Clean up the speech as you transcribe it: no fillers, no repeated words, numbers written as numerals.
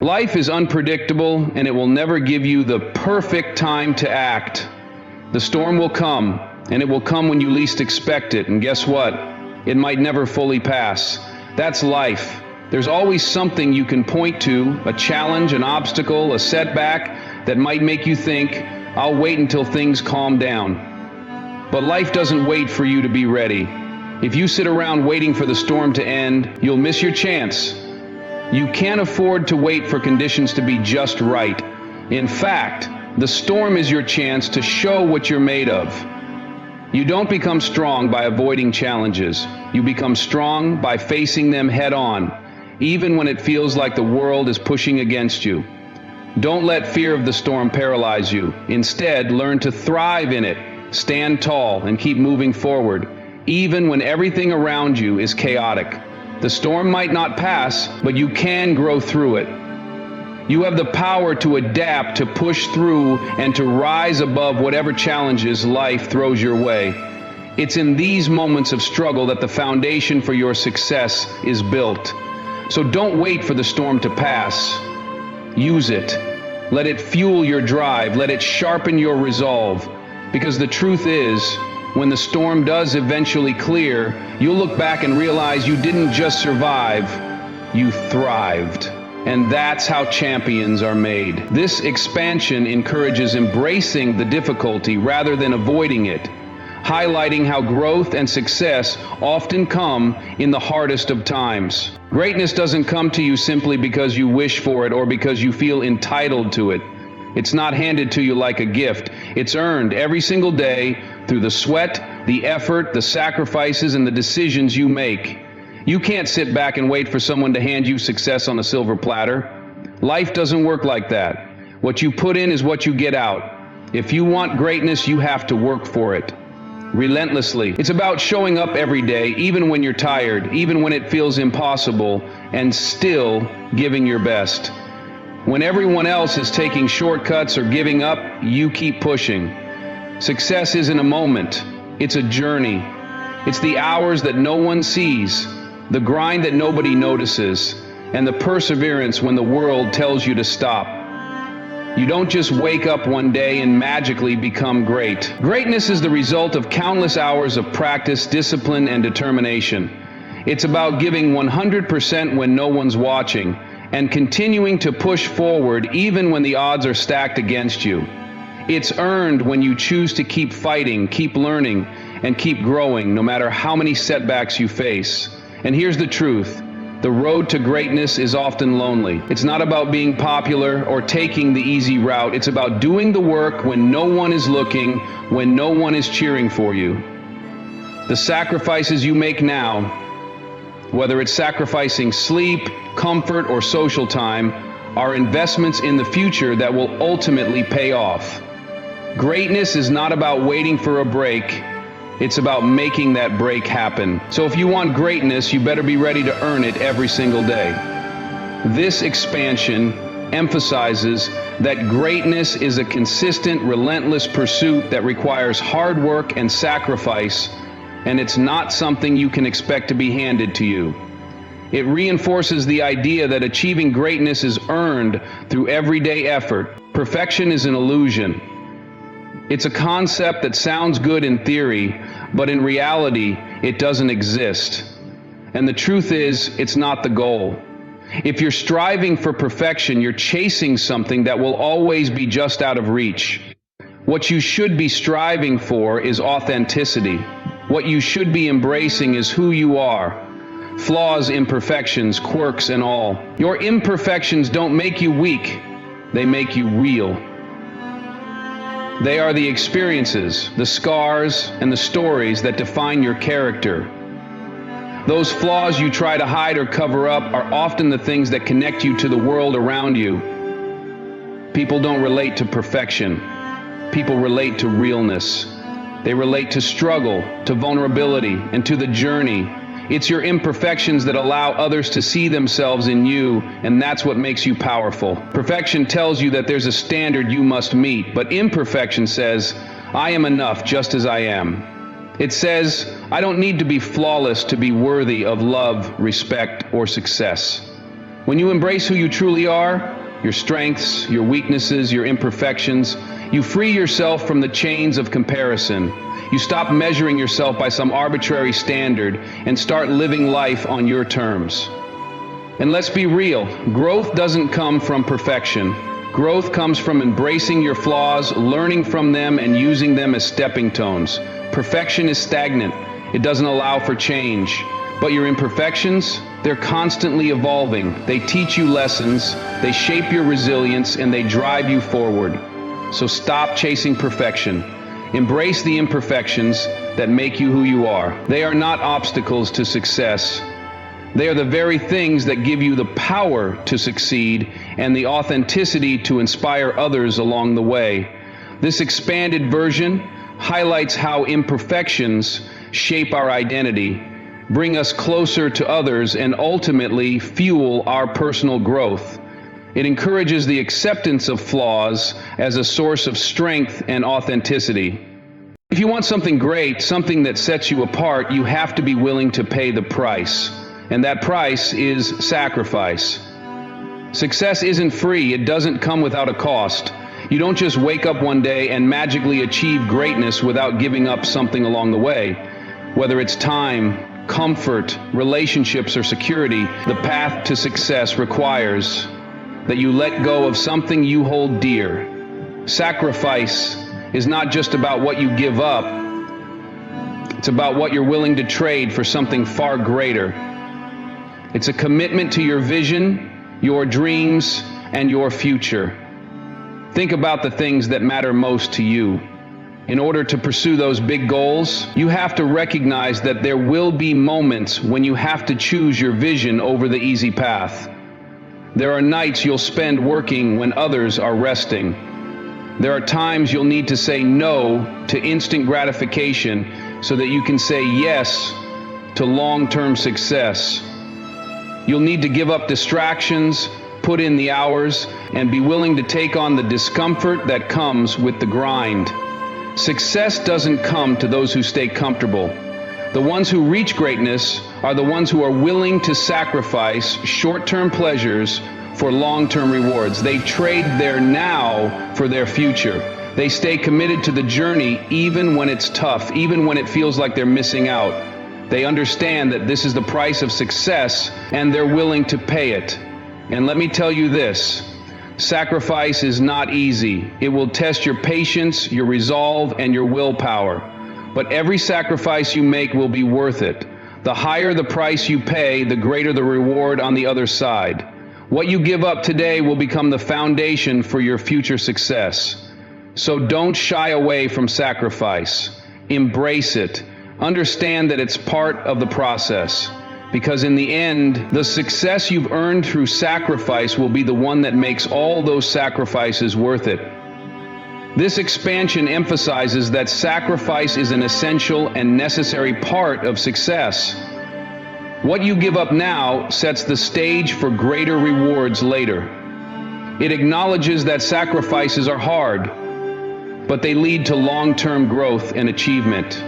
Life is unpredictable, and it will never give you the perfect time to act. The storm will come, and it will come when you least expect it, and guess what? It might never fully pass. That's life. There's always something you can point to, a challenge, an obstacle, a setback that might make you think, I'll wait until things calm down. But life doesn't wait for you to be ready. If you sit around waiting for the storm to end, you'll miss your chance. You can't afford to wait for conditions to be just right. In fact, the storm is your chance to show what you're made of. You don't become strong by avoiding challenges. You become strong by facing them head on, even when it feels like the world is pushing against you. Don't let fear of the storm paralyze you. Instead, learn to thrive in it. Stand tall and keep moving forward, even when everything around you is chaotic. The storm might not pass, but you can grow through it. You have the power to adapt, to push through, and to rise above whatever challenges life throws your way. It's in these moments of struggle that the foundation for your success is built. So don't wait for the storm to pass. Use it. Let it fuel your drive. Let it sharpen your resolve. Because the truth is, when the storm does eventually clear, you'll look back and realize you didn't just survive, you thrived. And that's how champions are made. This expansion encourages embracing the difficulty rather than avoiding it, highlighting how growth and success often come in the hardest of times. Greatness doesn't come to you simply because you wish for it or because you feel entitled to it. It's not handed to you like a gift. It's earned every single day through the sweat, the effort, the sacrifices, and the decisions you make. You can't sit back and wait for someone to hand you success on a silver platter. Life doesn't work like that. What you put in is what you get out. If you want greatness, you have to work for it relentlessly. It's about showing up every day, even when you're tired, even when it feels impossible, and still giving your best. When everyone else is taking shortcuts or giving up, you keep pushing. Success isn't a moment, it's a journey. It's the hours that no one sees, the grind that nobody notices, and the perseverance when the world tells you to stop. You don't just wake up one day and magically become great. Greatness is the result of countless hours of practice, discipline, and determination. It's about giving 100% when no one's watching, and continuing to push forward even when the odds are stacked against you. It's earned when you choose to keep fighting, keep learning, and keep growing no matter how many setbacks you face. And here's the truth. The road to greatness is often lonely. It's not about being popular or taking the easy route. It's about doing the work when no one is looking, when no one is cheering for you. The sacrifices you make now, whether it's sacrificing sleep, comfort, or social time, are investments in the future that will ultimately pay off. Greatness is not about waiting for a break. It's about making that break happen. So if you want greatness, you better be ready to earn it every single day. This expansion emphasizes that greatness is a consistent, relentless pursuit that requires hard work and sacrifice, and it's not something you can expect to be handed to you. It reinforces the idea that achieving greatness is earned through everyday effort. Perfection is an illusion. It's a concept that sounds good in theory, but in reality, it doesn't exist. And the truth is, it's not the goal. If you're striving for perfection, you're chasing something that will always be just out of reach. What you should be striving for is authenticity. What you should be embracing is who you are. Flaws, imperfections, quirks, and all. Your imperfections don't make you weak. They make you real. They are the experiences, the scars, and the stories that define your character. Those flaws you try to hide or cover up are often the things that connect you to the world around you. People don't relate to perfection. People relate to realness. They relate to struggle, to vulnerability, and to the journey. It's your imperfections that allow others to see themselves in you, and that's what makes you powerful. Perfection tells you that there's a standard you must meet, but imperfection says, I am enough just as I am. It says, I don't need to be flawless to be worthy of love, respect, or success. When you embrace who you truly are, your strengths, your weaknesses, your imperfections, you free yourself from the chains of comparison. You stop measuring yourself by some arbitrary standard and start living life on your terms. And let's be real, growth doesn't come from perfection. Growth comes from embracing your flaws, learning from them, and using them as stepping stones. Perfection is stagnant. It doesn't allow for change. But your imperfections, they're constantly evolving. They teach you lessons, they shape your resilience, and they drive you forward. So stop chasing perfection. Embrace the imperfections that make you who you are. They are not obstacles to success. They are the very things that give you the power to succeed and the authenticity to inspire others along the way. This expanded version highlights how imperfections shape our identity, bring us closer to others, and ultimately fuel our personal growth. It encourages the acceptance of flaws as a source of strength and authenticity. If you want something great, something that sets you apart, you have to be willing to pay the price. And that price is sacrifice. Success isn't free. It doesn't come without a cost. You don't just wake up one day and magically achieve greatness without giving up something along the way. Whether it's time, comfort, relationships, or security, the path to success requires that you let go of something you hold dear. Sacrifice is not just about what you give up. It's about what you're willing to trade for something far greater. It's a commitment to your vision, your dreams, and your future. Think about the things that matter most to you. In order to pursue those big goals, you have to recognize that there will be moments when you have to choose your vision over the easy path. There are nights you'll spend working when others are resting. There are times you'll need to say no to instant gratification so that you can say yes to long-term success. You'll need to give up distractions, put in the hours, and be willing to take on the discomfort that comes with the grind. Success doesn't come to those who stay comfortable. The ones who reach greatness are the ones who are willing to sacrifice short-term pleasures for long-term rewards. They trade their now for their future. They stay committed to the journey even when it's tough, even when it feels like they're missing out. They understand that this is the price of success, and they're willing to pay it. And let me tell you this, sacrifice is not easy. It will test your patience, your resolve, and your willpower. But every sacrifice you make will be worth it. The higher the price you pay, the greater the reward on the other side. What you give up today will become the foundation for your future success. So don't shy away from sacrifice. Embrace it. Understand that it's part of the process, because in the end, the success you've earned through sacrifice will be the one that makes all those sacrifices worth it. This expansion emphasizes that sacrifice is an essential and necessary part of success. What you give up now sets the stage for greater rewards later. It acknowledges that sacrifices are hard, but they lead to long-term growth and achievement.